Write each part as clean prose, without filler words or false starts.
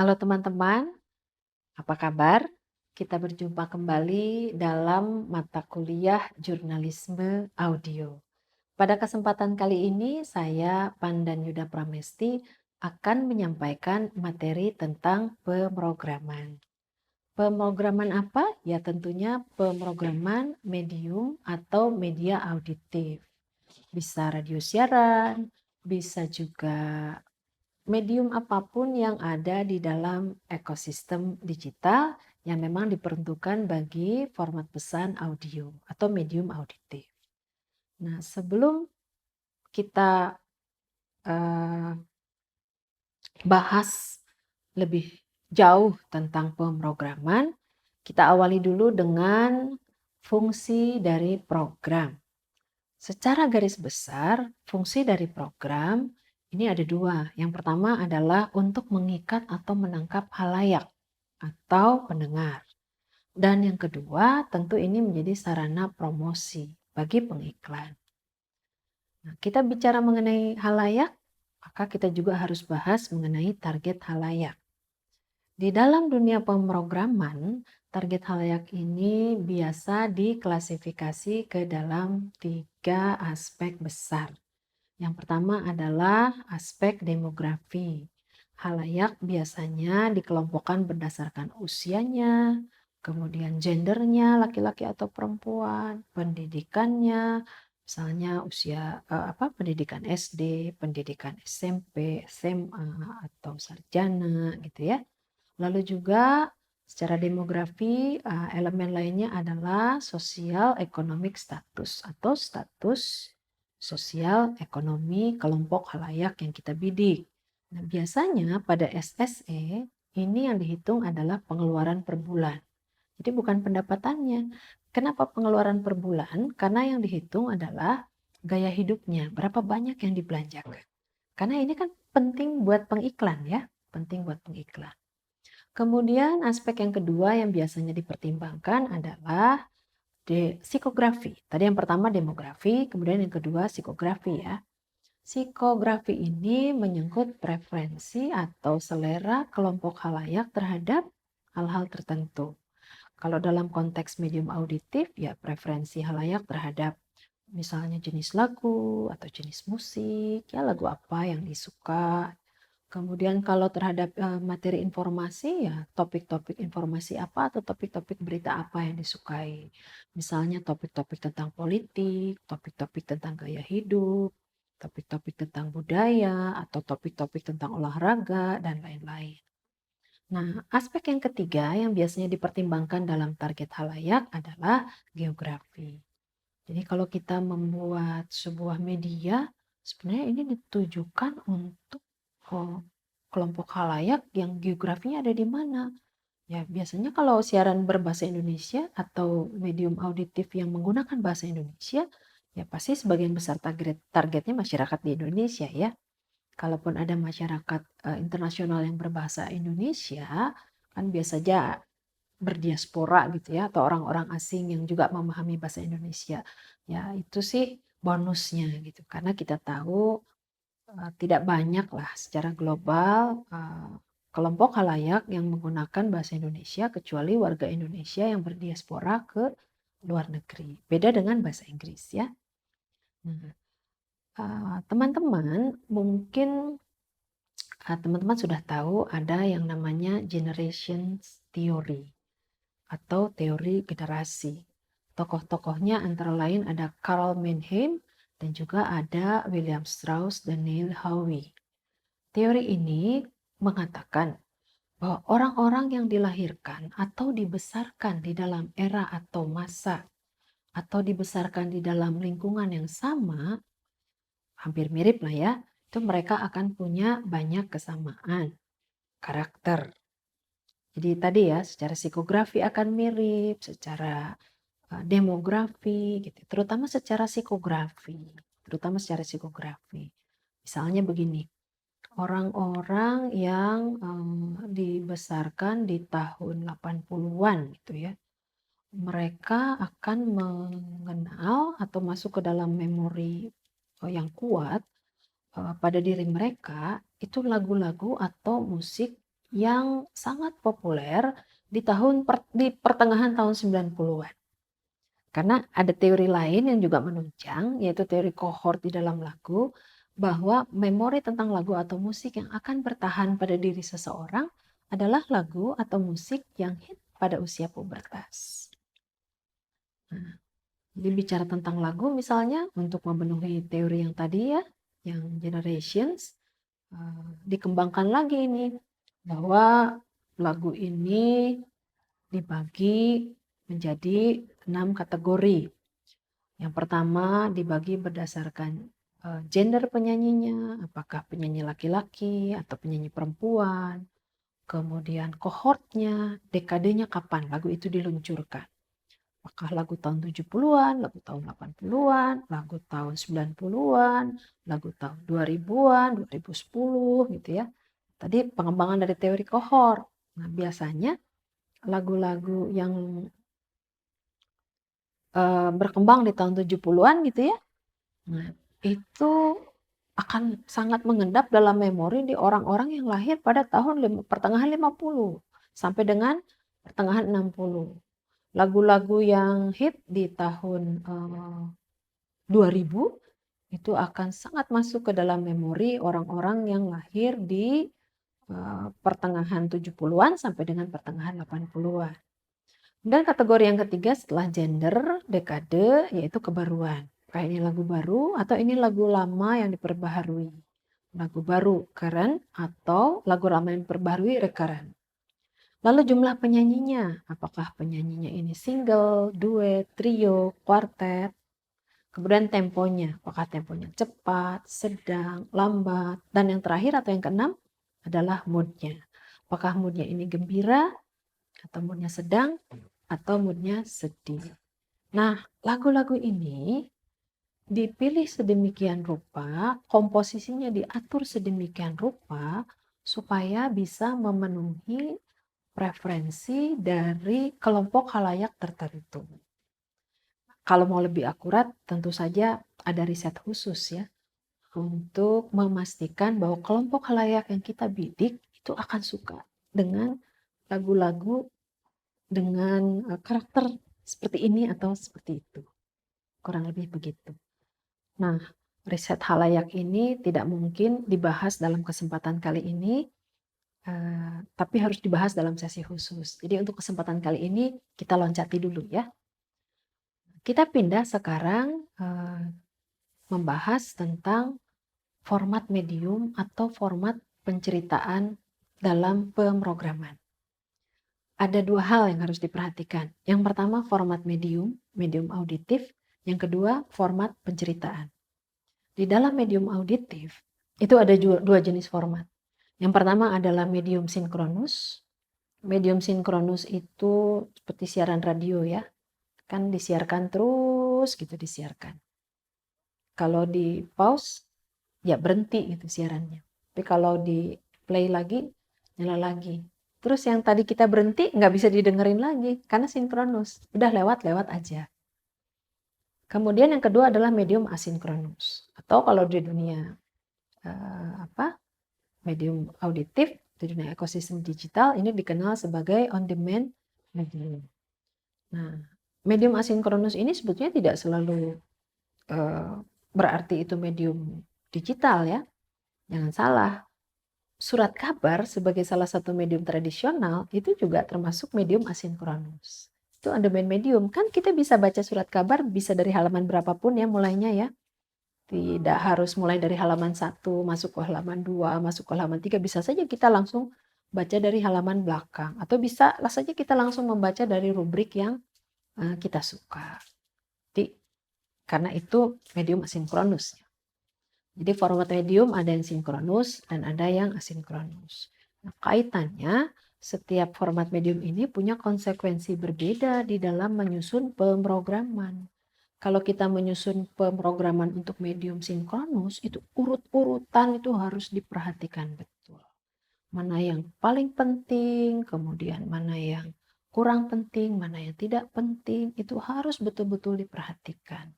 Halo teman-teman, apa kabar? Kita berjumpa kembali dalam mata kuliah jurnalisme audio. Pada kesempatan kali ini, saya Pandan Yuda Pramesti akan menyampaikan materi tentang pemrograman. Pemrograman apa? Ya tentunya pemrograman medium atau media auditif. Bisa radio siaran, bisa juga medium apapun yang ada di dalam ekosistem digital yang memang diperuntukkan bagi format pesan audio atau medium auditif. Nah, sebelum kita uh, bahas lebih jauh tentang pemrograman, kita awali dulu dengan fungsi dari program. Secara garis besar, fungsi dari program ini ada dua. Yang pertama adalah untuk mengikat atau menangkap halayak atau pendengar. Dan yang kedua, tentu ini menjadi sarana promosi bagi pengiklan. Nah, kita bicara mengenai halayak, maka kita juga harus bahas mengenai target halayak. Di dalam dunia pemrograman, target halayak ini biasa diklasifikasi ke dalam 3 aspek besar. Yang pertama adalah aspek demografi. Halayak biasanya dikelompokkan berdasarkan usianya, kemudian gendernya, laki-laki atau perempuan, pendidikannya, misalnya pendidikan SD, pendidikan SMP, SMA atau sarjana gitu ya. Lalu juga secara demografi elemen lainnya adalah sosial economic status atau status sosial ekonomi kelompok halayak yang kita bidik. Nah, biasanya pada SSE ini yang dihitung adalah pengeluaran per bulan. Jadi bukan pendapatannya. Kenapa pengeluaran per bulan? Karena yang dihitung adalah gaya hidupnya, berapa banyak yang dibelanjakan. Karena ini kan penting buat pengiklan ya, penting buat pengiklan. Kemudian aspek yang kedua yang biasanya dipertimbangkan adalah psikografi. Tadi yang pertama demografi, kemudian yang kedua psikografi ya. Psikografi ini menyangkut preferensi atau selera kelompok halayak terhadap hal-hal tertentu. Kalau dalam konteks medium auditif ya preferensi halayak terhadap misalnya jenis lagu atau jenis musik, ya lagu apa yang disuka. Kemudian kalau terhadap materi informasi ya topik-topik informasi apa atau topik-topik berita apa yang disukai. Misalnya topik-topik tentang politik, topik-topik tentang gaya hidup, topik-topik tentang budaya atau topik-topik tentang olahraga dan lain-lain. Nah, aspek yang ketiga yang biasanya dipertimbangkan dalam target halayak adalah geografi. Jadi kalau kita membuat sebuah media, sebenarnya ini ditujukan untuk kelompok halayak yang geografinya ada di mana. Ya, biasanya kalau siaran berbahasa Indonesia atau medium auditif yang menggunakan bahasa Indonesia, ya pasti sebagian besar targetnya masyarakat di Indonesia ya. Kalaupun ada masyarakat internasional yang berbahasa Indonesia, kan biasa saja berdiaspora gitu ya, atau orang-orang asing yang juga memahami bahasa Indonesia. Ya, itu sih bonusnya gitu. Karena kita tahu tidak banyak lah secara global kelompok halayak yang menggunakan bahasa Indonesia kecuali warga Indonesia yang berdiaspora ke luar negeri. Beda dengan bahasa Inggris ya. Nah, teman-teman mungkin teman-teman sudah tahu ada yang namanya generation theory atau teori generasi. Tokoh-tokohnya antara lain ada Karl Mannheim dan juga ada William Strauss dan Neil Howe. Teori ini mengatakan bahwa orang-orang yang dilahirkan atau dibesarkan di dalam era atau masa atau dibesarkan di dalam lingkungan yang sama, hampir mirip lah ya, itu mereka akan punya banyak kesamaan karakter. Jadi tadi ya, secara psikografi akan mirip, secara demografi, gitu. Terutama secara psikografi. Misalnya begini, orang-orang yang dibesarkan di tahun 80-an gitu ya, mereka akan mengenal atau masuk ke dalam memori yang kuat pada diri mereka itu lagu-lagu atau musik yang sangat populer di pertengahan tahun 90-an. Karena ada teori lain yang juga menunjang, yaitu teori kohort di dalam lagu, bahwa memori tentang lagu atau musik yang akan bertahan pada diri seseorang adalah lagu atau musik yang hit pada usia pubertas. Nah, jadi bicara tentang lagu misalnya untuk memenuhi teori yang tadi ya, yang generations, dikembangkan lagi ini bahwa lagu ini dibagi menjadi 6 kategori. Yang pertama dibagi berdasarkan gender penyanyinya, apakah penyanyi laki-laki atau penyanyi perempuan, kemudian kohortnya, dekadenya kapan lagu itu diluncurkan. Apakah lagu tahun 70-an, lagu tahun 80-an, lagu tahun 90-an, lagu tahun 2000-an, 2010 gitu ya. Tadi pengembangan dari teori kohort. Nah, biasanya lagu-lagu yang berkembang di tahun 70-an gitu ya. Nah, itu akan sangat mengendap dalam memori di orang-orang yang lahir pada pertengahan 50 sampai dengan pertengahan 60. Lagu-lagu yang hit di tahun 2000 itu akan sangat masuk ke dalam memori orang-orang yang lahir di pertengahan 70-an sampai dengan pertengahan 80-an. Dan kategori yang ketiga setelah gender, dekade, yaitu kebaruan. Kayak ini lagu baru atau ini lagu lama yang diperbaharui. Lagu baru, current, atau lagu lama yang diperbaharui, recurrent. Lalu jumlah penyanyinya, apakah penyanyinya ini single, duet, trio, quartet. Kemudian temponya, apakah temponya cepat, sedang, lambat. Dan yang terakhir atau yang keenam adalah moodnya. Apakah moodnya ini gembira, atau moodnya sedang, atau moodnya sedih. Nah, lagu-lagu ini dipilih sedemikian rupa, komposisinya diatur sedemikian rupa, supaya bisa memenuhi preferensi dari kelompok khalayak tertentu. Kalau mau lebih akurat, tentu saja ada riset khusus ya, untuk memastikan bahwa kelompok khalayak yang kita bidik itu akan suka dengan lagu-lagu dengan karakter seperti ini atau seperti itu. Kurang lebih begitu. Nah, riset khalayak ini tidak mungkin dibahas dalam kesempatan kali ini, tapi harus dibahas dalam sesi khusus. Jadi untuk kesempatan kali ini kita loncati dulu ya. Kita pindah sekarang membahas tentang format medium atau format penceritaan dalam pemrograman. Ada dua hal yang harus diperhatikan. Yang pertama format medium auditif. Yang kedua format penceritaan. Di dalam medium auditif itu ada dua jenis format. Yang pertama adalah medium sinkronus. Medium sinkronus itu seperti siaran radio ya. Kan disiarkan terus gitu disiarkan. Kalau di pause ya berhenti gitu siarannya. Tapi kalau di play lagi nyala lagi. Terus yang tadi kita berhenti nggak bisa didengerin lagi karena sinkronus. Udah lewat aja. Kemudian yang kedua adalah medium asinkronus. Atau kalau di dunia medium auditif, di dunia ekosistem digital ini dikenal sebagai on-demand medium. Nah, medium asinkronus ini sebetulnya tidak selalu berarti itu medium digital ya. Jangan salah. Surat kabar sebagai salah satu medium tradisional itu juga termasuk medium asinkronus. Itu on-demand medium. Kan kita bisa baca surat kabar bisa dari halaman berapapun ya mulainya ya. Tidak harus mulai dari halaman 1, masuk ke halaman 2, masuk ke halaman 3. Bisa saja kita langsung baca dari halaman belakang. Atau bisa saja kita langsung membaca dari rubrik yang kita suka. Jadi, karena itu medium asinkronus. Jadi format medium ada yang sinkronus dan ada yang asinkronus. Nah, kaitannya setiap format medium ini punya konsekuensi berbeda di dalam menyusun pemrograman. Kalau kita menyusun pemrograman untuk medium sinkronus, itu urut-urutan itu harus diperhatikan betul. Mana yang paling penting, kemudian mana yang kurang penting, mana yang tidak penting, itu harus betul-betul diperhatikan.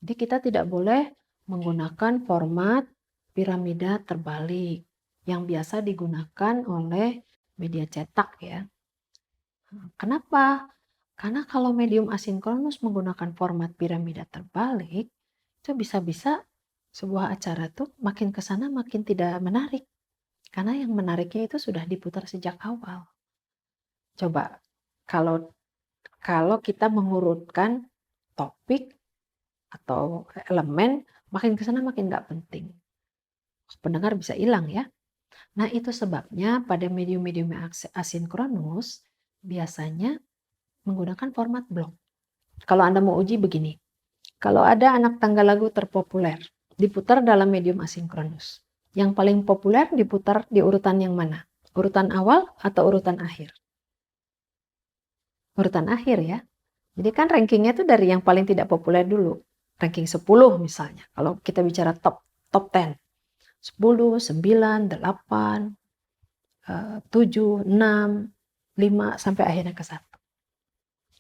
Jadi kita tidak boleh menggunakan format piramida terbalik yang biasa digunakan oleh media cetak ya. Kenapa? Karena kalau medium asinkronus menggunakan format piramida terbalik, itu bisa-bisa sebuah acara tuh makin ke sana makin tidak menarik. Karena yang menariknya itu sudah diputar sejak awal. Coba kalau kalau kita mengurutkan topik atau elemen, makin ke sana makin nggak penting. Pendengar bisa hilang ya. Nah itu sebabnya pada medium-medium asinkronus biasanya menggunakan format blok. Kalau Anda mau uji begini, kalau ada anak tangga lagu terpopuler diputar dalam medium asinkronus, yang paling populer diputar di urutan yang mana? Urutan awal atau urutan akhir? Urutan akhir ya. Jadi kan rankingnya itu dari yang paling tidak populer dulu. Ranking 10 misalnya. Kalau kita bicara top 10. 10, 9, 8, 7, 6, 5 sampai akhirnya ke 1.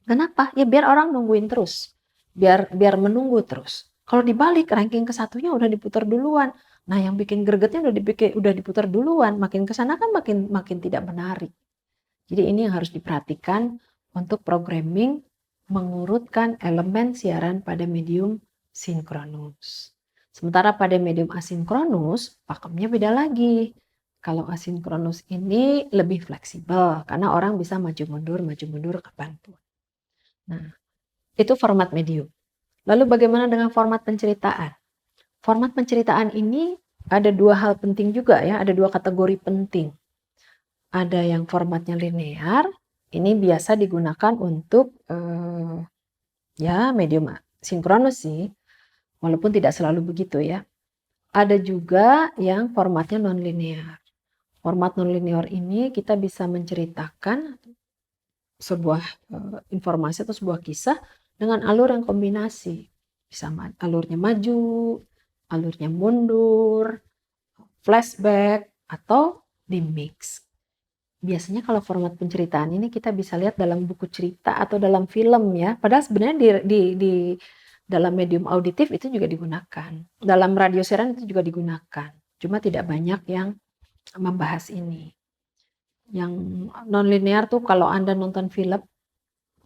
Kenapa? Ya biar orang nungguin terus. Biar menunggu terus. Kalau dibalik ranking ke satunya udah diputar duluan. Nah, yang bikin gregetnya udah diputar duluan, makin ke sana kan makin tidak menarik. Jadi ini yang harus diperhatikan untuk programming mengurutkan elemen siaran pada medium sinkronus. Sementara pada medium asinkronus, pakemnya beda lagi. Kalau asinkronus ini lebih fleksibel karena orang bisa maju mundur kapanpun. Nah, itu format medium. Lalu bagaimana dengan format penceritaan? Format penceritaan ini ada dua hal penting juga ya, ada dua kategori penting. Ada yang formatnya linear, ini biasa digunakan untuk ya medium sinkronus sih, walaupun tidak selalu begitu ya. Ada juga yang formatnya non-linear. Format non-linear ini kita bisa menceritakan sebuah informasi atau sebuah kisah dengan alur yang kombinasi. Bisa alurnya maju, alurnya mundur, flashback, atau di mix. Biasanya kalau format penceritaan ini kita bisa lihat dalam buku cerita atau dalam film ya. Padahal sebenarnya di dalam medium auditif itu juga digunakan. Dalam radio siaran itu juga digunakan. Cuma tidak banyak yang membahas ini. Yang non-linear tuh kalau Anda nonton film,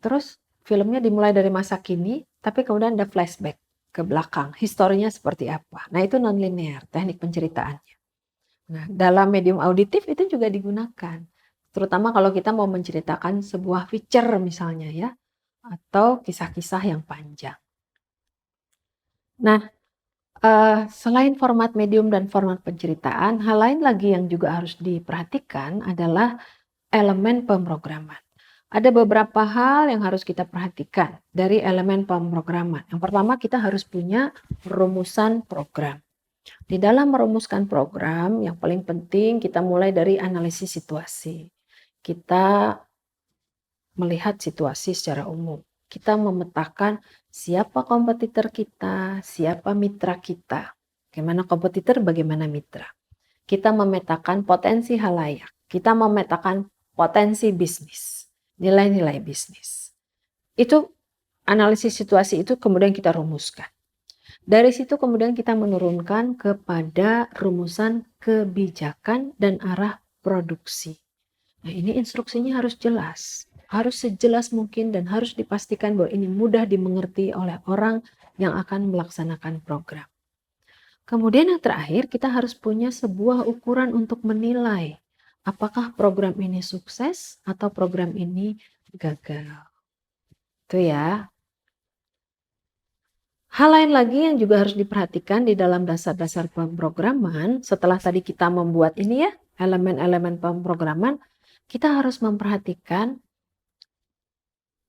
terus filmnya dimulai dari masa kini, tapi kemudian ada flashback ke belakang. Historinya seperti apa. Nah itu non-linear, teknik penceritaannya. Nah dalam medium auditif itu juga digunakan. Terutama kalau kita mau menceritakan sebuah feature misalnya ya, atau kisah-kisah yang panjang. Nah, selain format medium dan format penceritaan, hal lain lagi yang juga harus diperhatikan adalah elemen pemrograman. Ada beberapa hal yang harus kita perhatikan dari elemen pemrograman. Yang pertama, kita harus punya rumusan program. Di dalam merumuskan program, yang paling penting kita mulai dari analisis situasi. Kita melihat situasi secara umum. Kita memetakan siapa kompetitor kita, siapa mitra kita. Bagaimana kompetitor, bagaimana mitra. Kita memetakan potensi halayak. Kita memetakan potensi bisnis, nilai-nilai bisnis. Itu analisis situasi itu kemudian kita rumuskan. Dari situ kemudian kita menurunkan kepada rumusan kebijakan dan arah produksi. Nah, ini instruksinya harus jelas, harus sejelas mungkin dan harus dipastikan bahwa ini mudah dimengerti oleh orang yang akan melaksanakan program. Kemudian yang terakhir, kita harus punya sebuah ukuran untuk menilai apakah program ini sukses atau program ini gagal. Itu ya. Hal lain lagi yang juga harus diperhatikan di dalam dasar-dasar pemrograman, setelah tadi kita membuat ini ya, elemen-elemen pemrograman, kita harus memperhatikan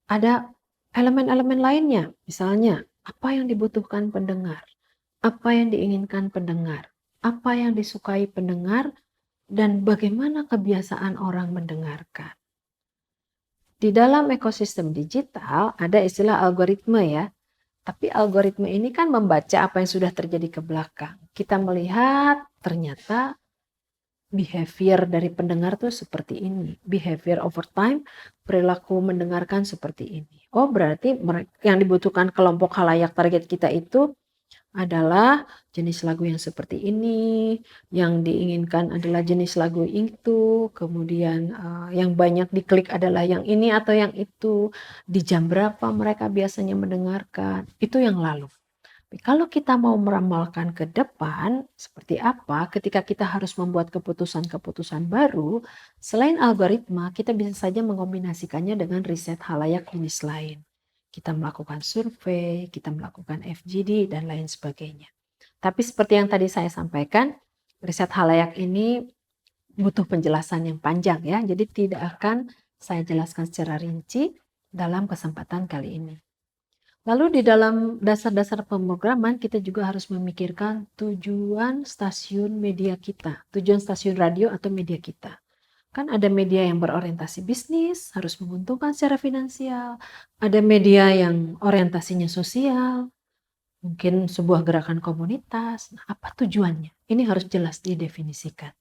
ada elemen-elemen lainnya. Misalnya, apa yang dibutuhkan pendengar, apa yang diinginkan pendengar, apa yang disukai pendengar, dan bagaimana kebiasaan orang mendengarkan. Di dalam ekosistem digital ada istilah algoritma ya. Tapi algoritma ini kan membaca apa yang sudah terjadi ke belakang. Kita melihat ternyata behavior dari pendengar tuh seperti ini. Behavior over time, perilaku mendengarkan seperti ini. Oh berarti yang dibutuhkan kelompok halayak target kita itu adalah jenis lagu yang seperti ini, yang diinginkan adalah jenis lagu itu, kemudian yang banyak diklik adalah yang ini atau yang itu, di jam berapa mereka biasanya mendengarkan, itu yang lalu. Tapi kalau kita mau meramalkan ke depan, seperti apa ketika kita harus membuat keputusan-keputusan baru, selain algoritma, kita bisa saja mengombinasikannya dengan riset halayak jenis lain. Kita melakukan survei, kita melakukan FGD, dan lain sebagainya. Tapi seperti yang tadi saya sampaikan, riset halayak ini butuh penjelasan yang panjang ya, jadi tidak akan saya jelaskan secara rinci dalam kesempatan kali ini. Lalu di dalam dasar-dasar pemrograman kita juga harus memikirkan tujuan stasiun media kita, tujuan stasiun radio atau media kita. Kan ada media yang berorientasi bisnis, harus menguntungkan secara finansial. Ada media yang orientasinya sosial, mungkin sebuah gerakan komunitas. Nah, apa tujuannya? Ini harus jelas didefinisikan.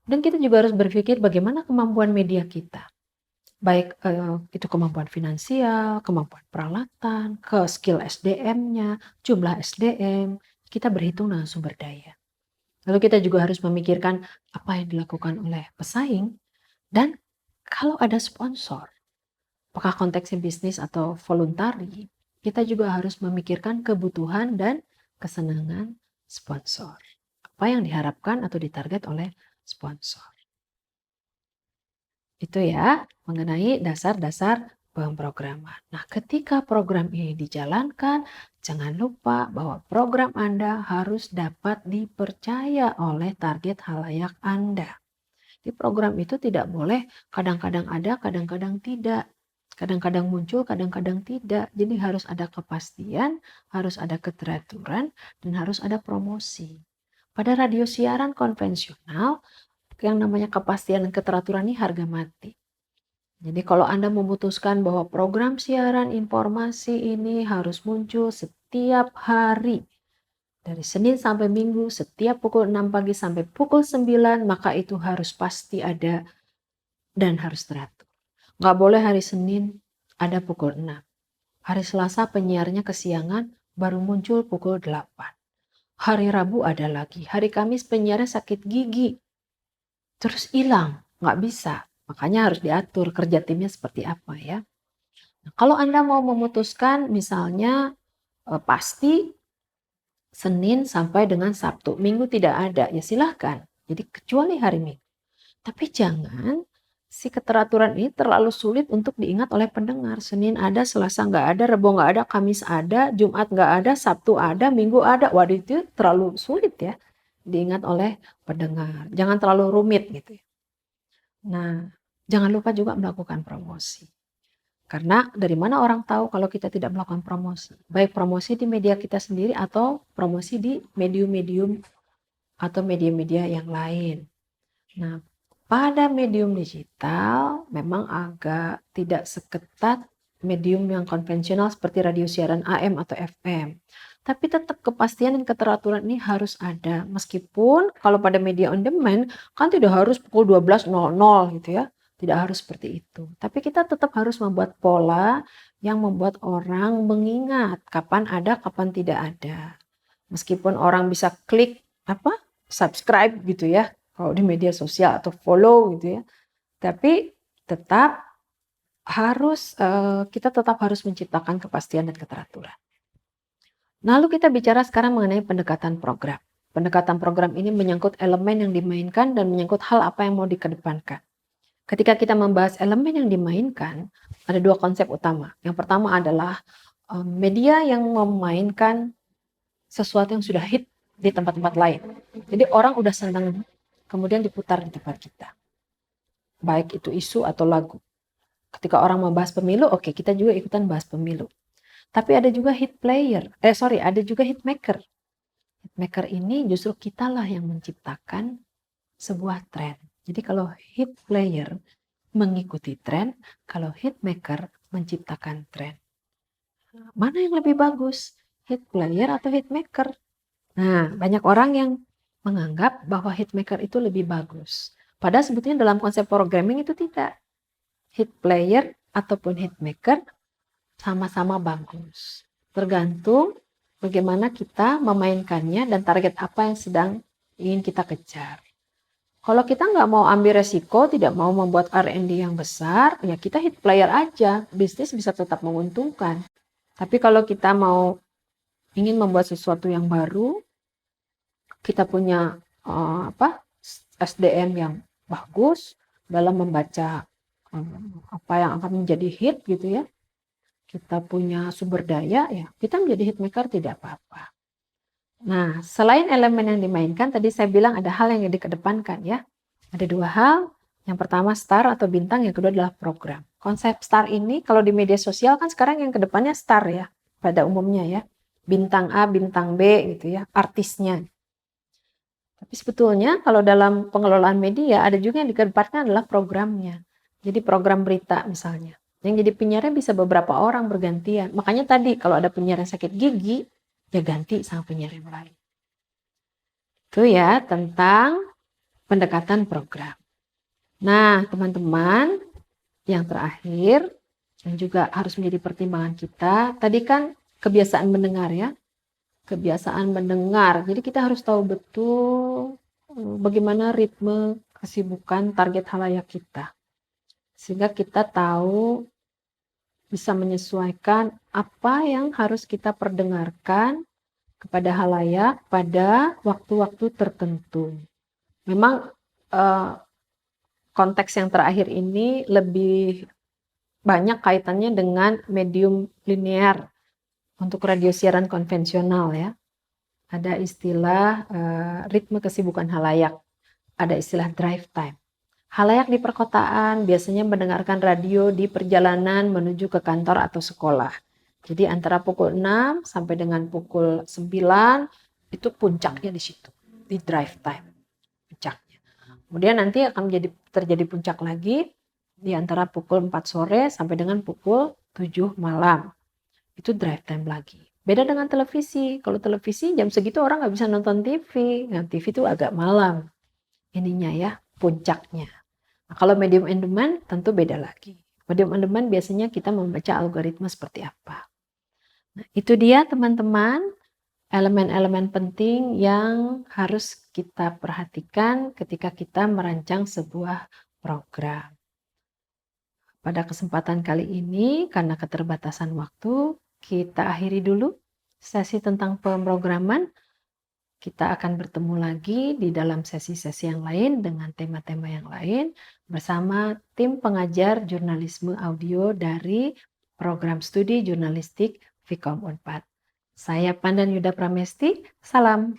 Dan kita juga harus berpikir bagaimana kemampuan media kita. Baik itu kemampuan finansial, kemampuan peralatan, ke skill SDM-nya, jumlah SDM, kita berhitung dengan sumber daya. Lalu kita juga harus memikirkan apa yang dilakukan oleh pesaing dan kalau ada sponsor, apakah konteksnya bisnis atau voluntari, kita juga harus memikirkan kebutuhan dan kesenangan sponsor. Apa yang diharapkan atau ditarget oleh sponsor. Itu ya, mengenai dasar-dasar pemrograman. Nah, ketika program ini dijalankan, jangan lupa bahwa program Anda harus dapat dipercaya oleh target halayak Anda. Di program itu tidak boleh kadang-kadang ada, kadang-kadang tidak. Kadang-kadang muncul, kadang-kadang tidak. Jadi harus ada kepastian, harus ada keteraturan, dan harus ada promosi. Pada radio siaran konvensional, yang namanya kepastian dan keteraturan ini harga mati. Jadi kalau Anda memutuskan bahwa program siaran informasi ini harus muncul setiap hari, dari Senin sampai Minggu, setiap pukul 6 pagi sampai pukul 9, maka itu harus pasti ada dan harus teratur. Nggak boleh hari Senin ada pukul 6. Hari Selasa penyiarnya kesiangan, baru muncul pukul 8. Hari Rabu ada lagi, hari Kamis penyiarnya sakit gigi, terus hilang, nggak bisa. Makanya harus diatur kerja timnya seperti apa ya. Nah, kalau Anda mau memutuskan misalnya pasti Senin sampai dengan Sabtu, Minggu tidak ada, ya silahkan. Jadi kecuali hari Minggu. Tapi jangan si keteraturan ini terlalu sulit untuk diingat oleh pendengar. Senin ada, Selasa nggak ada, Rebo nggak ada, Kamis ada, Jumat nggak ada, Sabtu ada, Minggu ada. Waduh itu terlalu sulit ya diingat oleh pendengar. Jangan terlalu rumit gitu ya. Nah, jangan lupa juga melakukan promosi. Karena dari mana orang tahu kalau kita tidak melakukan promosi? Baik promosi di media kita sendiri atau promosi di medium-medium atau media-media yang lain. Nah, pada medium digital memang agak tidak seketat medium yang konvensional seperti radio siaran AM atau FM. Tapi tetap kepastian dan keteraturan ini harus ada. Meskipun kalau pada media on demand kan tidak harus pukul 12.00 gitu ya. Tidak harus seperti itu. Tapi kita tetap harus membuat pola yang membuat orang mengingat kapan ada, kapan tidak ada. Meskipun orang bisa klik subscribe gitu ya kalau di media sosial atau follow gitu ya. Tapi tetap kita tetap harus menciptakan kepastian dan keteraturan. Lalu kita bicara sekarang mengenai pendekatan program. Pendekatan program ini menyangkut elemen yang dimainkan dan menyangkut hal apa yang mau dikedepankan. Ketika kita membahas elemen yang dimainkan, ada dua konsep utama. Yang pertama adalah media yang memainkan sesuatu yang sudah hit di tempat-tempat lain. Jadi orang udah senang, kemudian diputar di tempat kita. Baik itu isu atau lagu. Ketika orang membahas pemilu, oke, kita juga ikutan bahas pemilu. Tapi ada juga ada juga hit maker. Hit maker ini justru kitalah yang menciptakan sebuah tren. Jadi kalau hit player mengikuti tren, kalau hit maker menciptakan tren. Mana yang lebih bagus? Hit player atau hit maker? Nah, banyak orang yang menganggap bahwa hit maker itu lebih bagus. Padahal sebetulnya dalam konsep programming itu tidak. Hit player ataupun hit maker sama-sama bagus. Tergantung bagaimana kita memainkannya dan target apa yang sedang ingin kita kejar. Kalau kita nggak mau ambil resiko, tidak mau membuat R&D yang besar, ya kita hit player aja. Bisnis bisa tetap menguntungkan. Tapi kalau kita mau ingin membuat sesuatu yang baru, kita punya SDM yang bagus dalam membaca apa yang akan menjadi hit gitu ya. Kita punya sumber daya, ya kita menjadi hitmaker tidak apa-apa. Nah, selain elemen yang dimainkan, tadi saya bilang ada hal yang dikedepankan ya. Ada dua hal. Yang pertama star atau bintang, yang kedua adalah program. Konsep star ini kalau di media sosial kan sekarang yang kedepannya star ya, pada umumnya ya. Bintang A, bintang B gitu ya, artisnya. Tapi sebetulnya kalau dalam pengelolaan media ada juga yang dikedepankan adalah programnya. Jadi program berita misalnya. Yang jadi penyiarnya bisa beberapa orang bergantian. Makanya tadi kalau ada penyiar yang sakit gigi, ya ganti sama penyiar yang lain. Itu ya tentang pendekatan program. Nah, teman-teman, yang terakhir yang juga harus menjadi pertimbangan kita, tadi kan kebiasaan mendengar ya. Kebiasaan mendengar. Jadi kita harus tahu betul bagaimana ritme kesibukan target halayak kita. Sehingga kita tahu bisa menyesuaikan apa yang harus kita perdengarkan kepada halayak pada waktu-waktu tertentu. Memang konteks yang terakhir ini lebih banyak kaitannya dengan medium linear untuk radio siaran konvensional ya. Ada istilah ritme kesibukan halayak, ada istilah drive time. Halayak di perkotaan biasanya mendengarkan radio di perjalanan menuju ke kantor atau sekolah. Jadi antara pukul 6 sampai dengan pukul 9 itu puncaknya di situ, di drive time puncaknya. Kemudian nanti akan terjadi puncak lagi di antara pukul 4 sore sampai dengan pukul 7 malam. Itu drive time lagi. Beda dengan televisi. Kalau televisi jam segitu orang nggak bisa nonton TV. Nah, TV itu agak malam. Ininya ya, puncaknya. Nah, kalau medium on demand tentu beda lagi. Medium on demand biasanya kita membaca algoritma seperti apa. Nah, itu dia teman-teman, elemen-elemen penting yang harus kita perhatikan ketika kita merancang sebuah program. Pada kesempatan kali ini, karena keterbatasan waktu, kita akhiri dulu sesi tentang pemrograman. Kita akan bertemu lagi di dalam sesi-sesi yang lain dengan tema-tema yang lain bersama tim pengajar jurnalisme audio dari program studi jurnalistik Vkom Unpad. Saya Pandan Yuda Pramesti, salam.